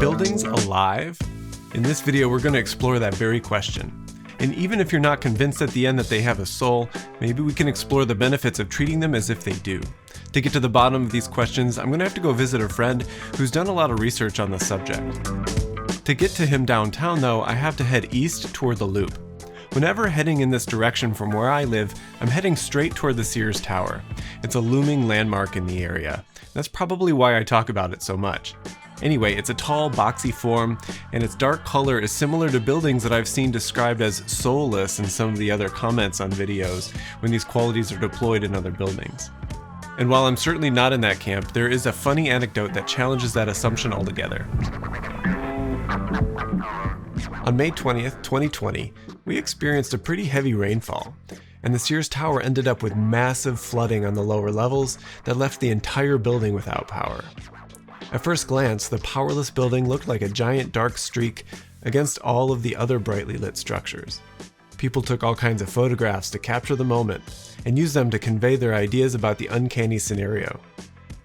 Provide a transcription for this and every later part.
buildings alive? In this video, we're going to explore that very question. And even if you're not convinced at the end that they have a soul, maybe we can explore the benefits of treating them as if they do. To get to the bottom of these questions, I'm going to have to go visit a friend who's done a lot of research on the subject. To get to him downtown though, I have to head east toward the Loop. Whenever heading in this direction from where I live, I'm heading straight toward the Sears Tower. It's a looming landmark in the area. That's probably why I talk about it so much. Anyway, it's a tall, boxy form, and its dark color is similar to buildings that I've seen described as soulless in some of the other comments on videos when these qualities are deployed in other buildings. And while I'm certainly not in that camp, there is a funny anecdote that challenges that assumption altogether. On May 20th, 2020, we experienced a pretty heavy rainfall, and the Sears Tower ended up with massive flooding on the lower levels that left the entire building without power. At first glance, the powerless building looked like a giant dark streak against all of the other brightly lit structures. People took all kinds of photographs to capture the moment and used them to convey their ideas about the uncanny scenario.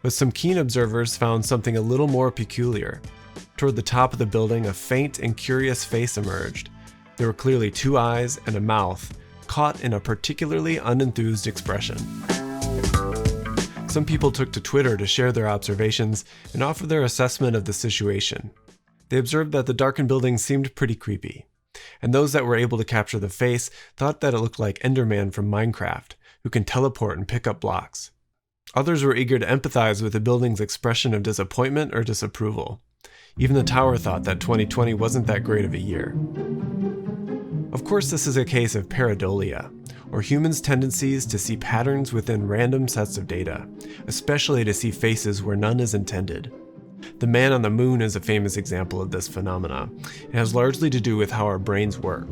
But some keen observers found something a little more peculiar. Toward the top of the building, a faint and curious face emerged. There were clearly two eyes and a mouth, caught in a particularly unenthused expression. Some people took to Twitter to share their observations and offer their assessment of the situation. They observed that the darkened building seemed pretty creepy, and those that were able to capture the face thought that it looked like Enderman from Minecraft, who can teleport and pick up blocks. Others were eager to empathize with the building's expression of disappointment or disapproval. Even the tower thought that 2020 wasn't that great of a year. Of course, this is a case of pareidolia, or humans' tendencies to see patterns within random sets of data, especially to see faces where none is intended. The man on the moon is a famous example of this phenomena. It has largely to do with how our brains work.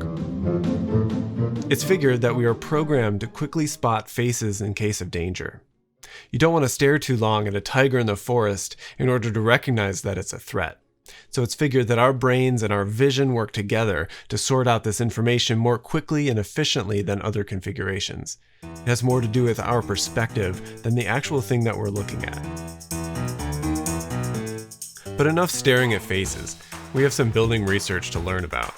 It's figured that we are programmed to quickly spot faces in case of danger. You don't want to stare too long at a tiger in the forest in order to recognize that it's a threat. So it's figured that our brains and our vision work together to sort out this information more quickly and efficiently than other configurations. It has more to do with our perspective than the actual thing that we're looking at. But enough staring at faces. We have some building research to learn about.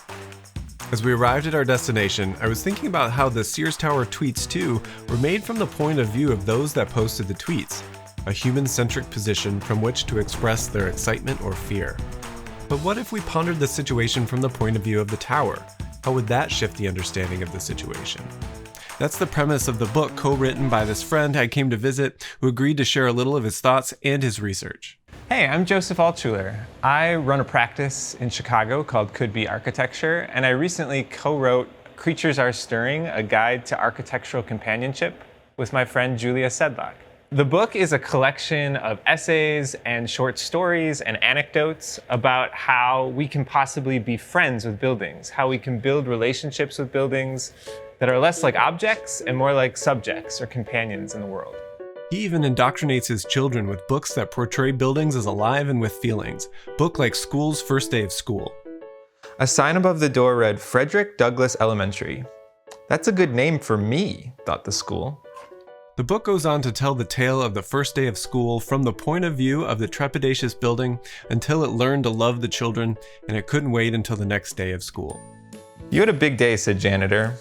As we arrived at our destination, I was thinking about how the Sears Tower tweets too were made from the point of view of those that posted the tweets, a human-centric position from which to express their excitement or fear. But what if we pondered the situation from the point of view of the tower? How would that shift the understanding of the situation? That's the premise of the book co-written by this friend I came to visit who agreed to share a little of his thoughts and his research. Hey, I'm Joseph Altshuler. I run a practice in Chicago called Could Be Architecture, and I recently co-wrote Creatures Are Stirring, a guide to architectural companionship with my friend Julia Sedlock. The book is a collection of essays and short stories and anecdotes about how we can possibly be friends with buildings, how we can build relationships with buildings that are less like objects and more like subjects or companions in the world. He even indoctrinates his children with books that portray buildings as alive and with feelings. Book like School's First Day of School. A sign above the door read, Frederick Douglass Elementary. That's a good name for me, thought the school. The book goes on to tell the tale of the first day of school from the point of view of the trepidatious building until it learned to love the children, and it couldn't wait until the next day of school. You had a big day, said janitor.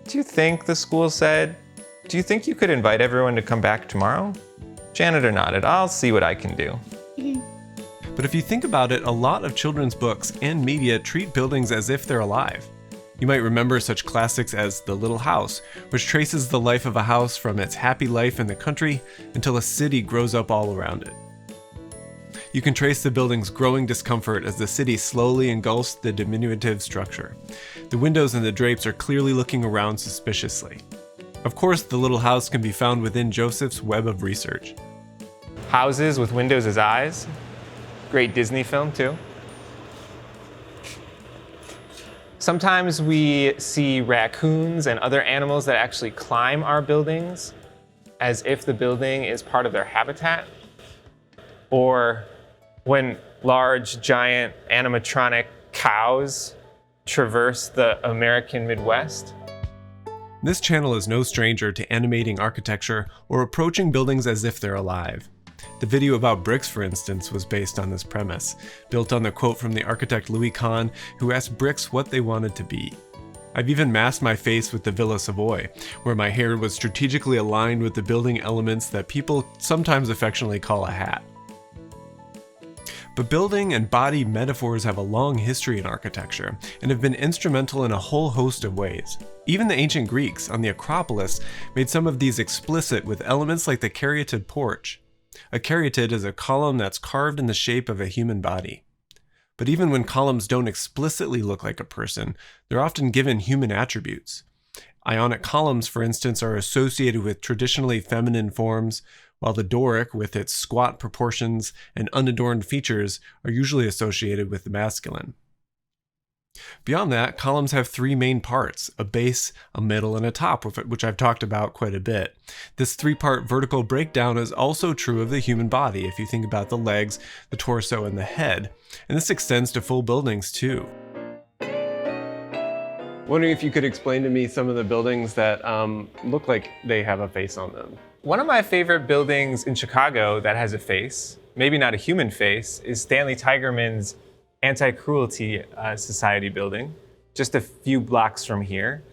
Do you think, the school said, do you think you could invite everyone to come back tomorrow? Janitor nodded. I'll see what I can do. But if you think about it, a lot of children's books and media treat buildings as if they're alive. You might remember such classics as The Little House, which traces the life of a house from its happy life in the country until a city grows up all around it. You can trace the building's growing discomfort as the city slowly engulfs the diminutive structure. The windows and the drapes are clearly looking around suspiciously. Of course, The Little House can be found within Joseph's web of research. Houses with windows as eyes. Great Disney film, too. Sometimes we see raccoons and other animals that actually climb our buildings as if the building is part of their habitat. Or when large, giant animatronic cows traverse the American Midwest. This channel is no stranger to animating architecture or approaching buildings as if they're alive. The video about bricks, for instance, was based on this premise, built on the quote from the architect Louis Kahn, who asked bricks what they wanted to be. I've even masked my face with the Villa Savoy, where my hair was strategically aligned with the building elements that people sometimes affectionately call a hat. But building and body metaphors have a long history in architecture and have been instrumental in a whole host of ways. Even the ancient Greeks on the Acropolis made some of these explicit with elements like the caryatid porch. A caryatid is a column that's carved in the shape of a human body. But even when columns don't explicitly look like a person, they're often given human attributes. Ionic columns, for instance, are associated with traditionally feminine forms, while the Doric, with its squat proportions and unadorned features, are usually associated with the masculine. Beyond that, columns have three main parts: a base, a middle, and a top, which I've talked about quite a bit. This three-part vertical breakdown is also true of the human body if you think about the legs, the torso, and the head, and this extends to full buildings too. Wondering if you could explain to me some of the buildings that look like they have a face on them. One of my favorite buildings in Chicago that has a face, maybe not a human face, is Stanley Tigerman's Anti-Cruelty Society building, just a few blocks from here.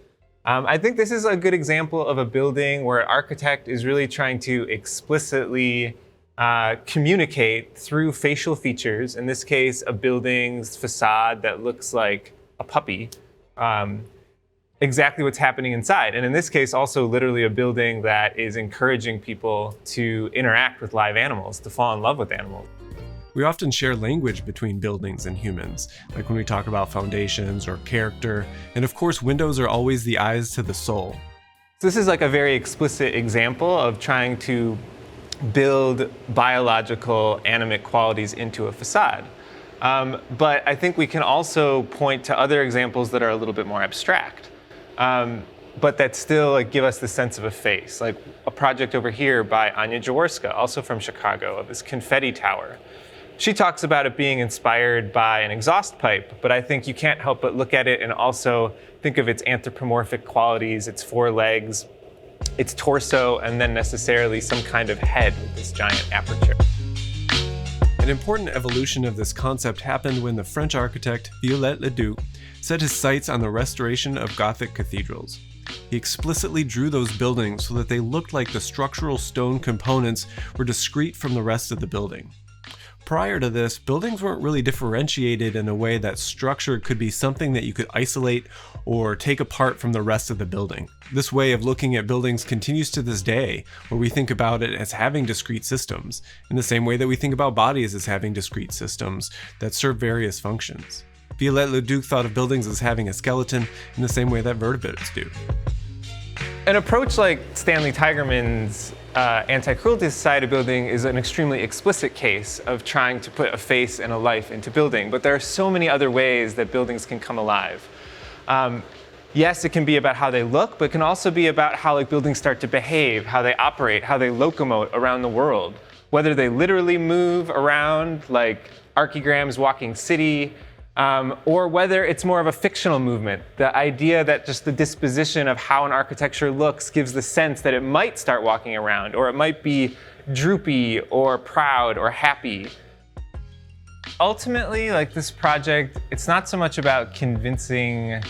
I think this is a good example of a building where an architect is really trying to explicitly communicate through facial features, in this case, a building's facade that looks like a puppy, exactly what's happening inside. And in this case, also literally a building that is encouraging people to interact with live animals, to fall in love with animals. We often share language between buildings and humans, like when we talk about foundations or character, and of course windows are always the eyes to the soul. This is like a very explicit example of trying to build biological animate qualities into a facade. But I think we can also point to other examples that are a little bit more abstract, but that still give us the sense of a face, like a project over here by Anya Jaworska, also from Chicago, of this confetti tower. She talks about it being inspired by an exhaust pipe, but I think you can't help but look at it and also think of its anthropomorphic qualities, its four legs, its torso, and then necessarily some kind of head with this giant aperture. An important evolution of this concept happened when the French architect Viollet-le-Duc set his sights on the restoration of Gothic cathedrals. He explicitly drew those buildings so that they looked like the structural stone components were discrete from the rest of the building. Prior to this, buildings weren't really differentiated in a way that structure could be something that you could isolate or take apart from the rest of the building. This way of looking at buildings continues to this day, where we think about it as having discrete systems, in the same way that we think about bodies as having discrete systems that serve various functions. Viollet-le-Duc thought of buildings as having a skeleton in the same way that vertebrates do. An approach like Stanley Tigerman's Anti-Cruelty Society building is an extremely explicit case of trying to put a face and a life into building, but there are so many other ways that buildings can come alive. Yes, it can be about how they look, but it can also be about how buildings start to behave, how they operate, how they locomote around the world. Whether they literally move around like Archigram's Walking City, or whether it's more of a fictional movement, the idea that just the disposition of how an architecture looks gives the sense that it might start walking around, or it might be droopy or proud or happy. Ultimately, this project, it's not so much about convincing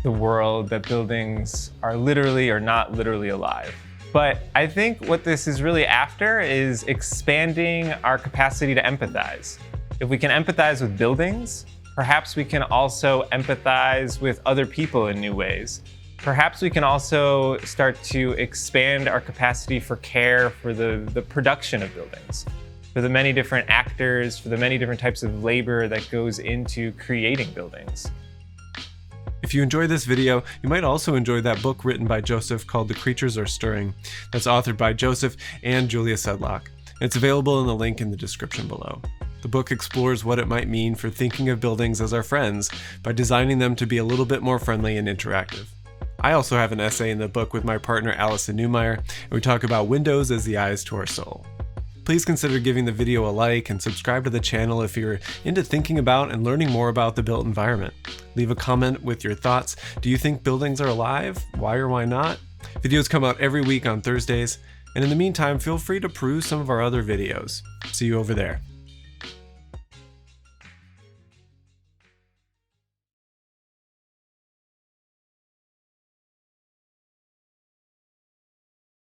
the world that buildings are literally or not literally alive. But I think what this is really after is expanding our capacity to empathize. If we can empathize with buildings, perhaps we can also empathize with other people in new ways. Perhaps we can also start to expand our capacity for care for the production of buildings, for the many different actors, for the many different types of labor that goes into creating buildings. If you enjoyed this video, you might also enjoy that book written by Joseph called The Creatures Are Stirring, that's authored by Joseph and Julia Sedlock. It's available in the link in the description below. The book explores what it might mean for thinking of buildings as our friends by designing them to be a little bit more friendly and interactive. I also have an essay in the book with my partner Allison Newmeyer, and we talk about windows as the eyes to our soul. Please consider giving the video a like and subscribe to the channel if you're into thinking about and learning more about the built environment. Leave a comment with your thoughts. Do you think buildings are alive? Why or why not? Videos come out every week on Thursdays. And in the meantime, feel free to peruse some of our other videos. See you over there.